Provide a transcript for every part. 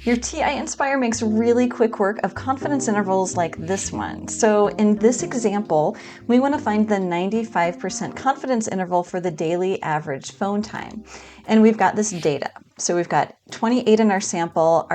Your TI-Nspire makes really quick work of confidence intervals like this one. So in this example, we want to find the 95% confidence interval for the daily average phone time. And we've got this data. So we've got 28 in our sample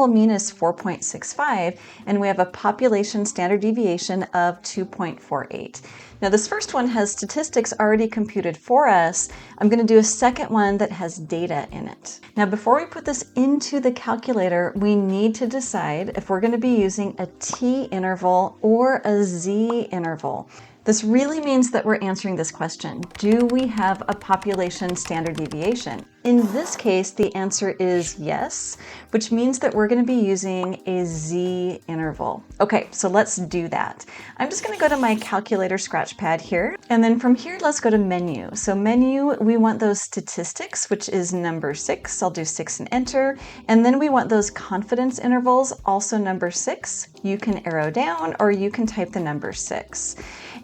mean is 4.65, and we have a population standard deviation of 2.48. Now this first one has statistics already computed for us. I'm going to do a second one that has data in it. Now before we put this into the calculator, we need to decide if we're going to be using a T interval or a Z interval. This really means that we're answering this question. Do we have a population standard deviation? In this case, the answer is yes, which means that we're going to be using a Z interval. Okay, so let's do that. I'm just going to go to my calculator scratch pad here, and then from here, let's go to menu. So menu, we want those statistics, which is number 6. I'll do 6 and enter. And then we want those confidence intervals, also number 6. You can arrow down or you can type the number 6.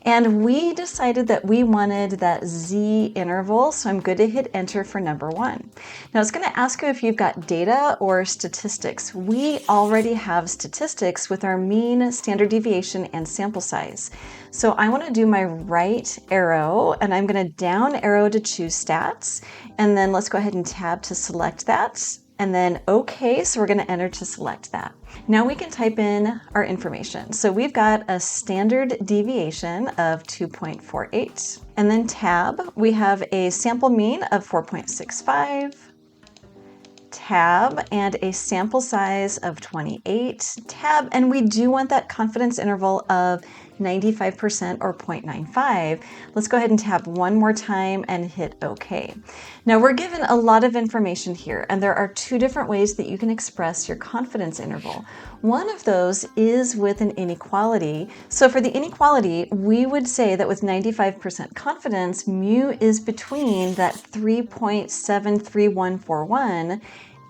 And we decided that we wanted that Z interval, so I'm good to hit enter for number 1. Now it's going to ask you if you've got data or statistics. We already have statistics with our mean, standard deviation, and sample size. So I want to do my right arrow, and I'm going to down arrow to choose stats, and then let's go ahead and tab to select that. And then OK, so we're going to enter to select that. Now we can type in our information. So we've got a standard deviation of 2.48. And then tab, we have a sample mean of 4.65. Tab, and a sample size of 28. Tab, and we do want that confidence interval of 95% or 0.95. Let's go ahead and tab one more time and hit OK. Now we're given a lot of information here, and there are 2 different ways that you can express your confidence interval. One of those is with an inequality. So for the inequality, we would say that with 95% confidence, mu is between that 3.73141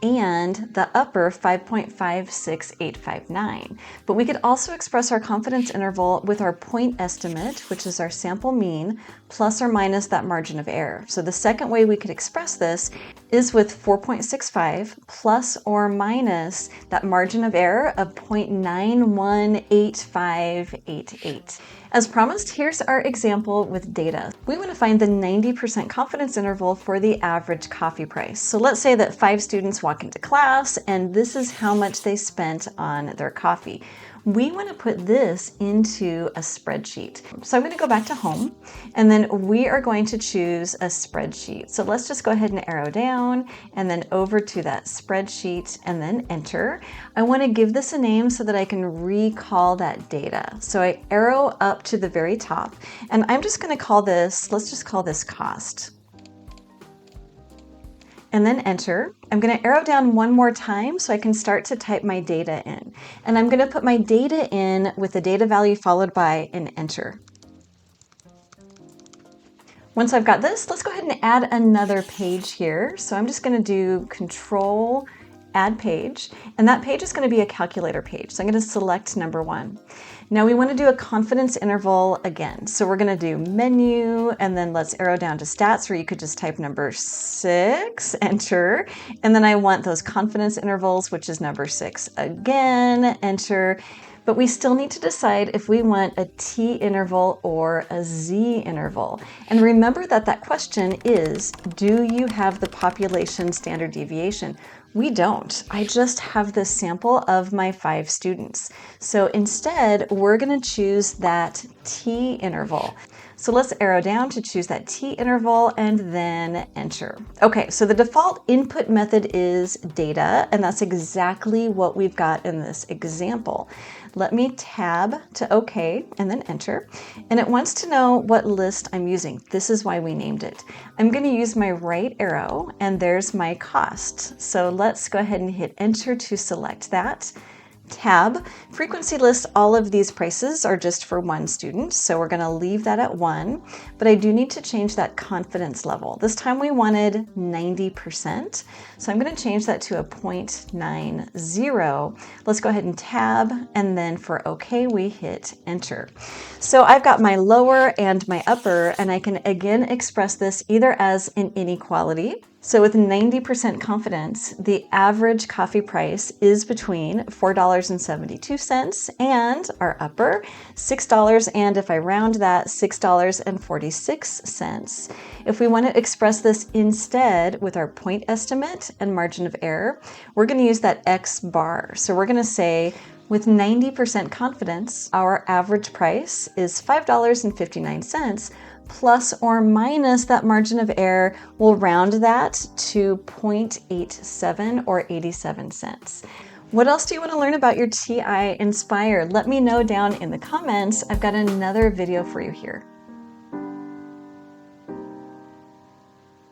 and the upper 5.56859. But we could also express our confidence interval with our point estimate, which is our sample mean, plus or minus that margin of error. So the second way we could express this is with 4.65 plus or minus that margin of error of 0.918588. As promised, here's our example with data. We want to find the 90% confidence interval for the average coffee price. So let's say that 5 students walk into class and this is how much they spent on their coffee. We want to put this into a spreadsheet. So I'm going to go back to home, and then we are going to choose a spreadsheet. So let's just go ahead and arrow down and then over to that spreadsheet and then enter. I want to give this a name so that I can recall that data. So I arrow up to the very top, and I'm just going to call this, let's just call this cost. And then enter. I'm going to arrow down one more time so I can start to type my data in. And I'm going to put my data in with the data value followed by an enter. Once I've got this, let's go ahead and add another page here. So I'm just going to do Control Add Page, and that page is going to be a calculator page. So I'm going to select number 1. Now we want to do a confidence interval again. So we're going to do menu, and then let's arrow down to stats, where you could just type number 6, enter. And then I want those confidence intervals, which is number 6 again, enter. But we still need to decide if we want a T interval or a Z interval. And remember that that question is, do you have the population standard deviation? We don't. I just have the sample of my 5 students. So instead, we're going to choose that T interval. So let's arrow down to choose that T interval and then enter. Okay, so the default input method is data, and that's exactly what we've got in this example. Let me tab to OK and then enter. And it wants to know what list I'm using. This is why we named it. I'm going to use my right arrow, and there's my cost. So let's go ahead and hit enter to select that. Tab, frequency lists, all of these prices are just for 1 student, so we're going to leave that at 1, but I do need to change that confidence level. This time we wanted 90%, so I'm going to change that to a 0.90. Let's go ahead and tab, and then for OK we hit enter. So I've got my lower and my upper, and I can again express this either as an inequality. So with 90% confidence, the average coffee price is between $4.72 and our upper $6, and if I round that, $6.46. If we want to express this instead with our point estimate and margin of error, we're going to use that X bar. So we're going to say, with 90% confidence, our average price is $5.59, plus or minus that margin of error. We'll round that to 0.87 or 87 cents. What else do you want to learn about your TI-Nspire? Let me know down in the comments. I've got another video for you here.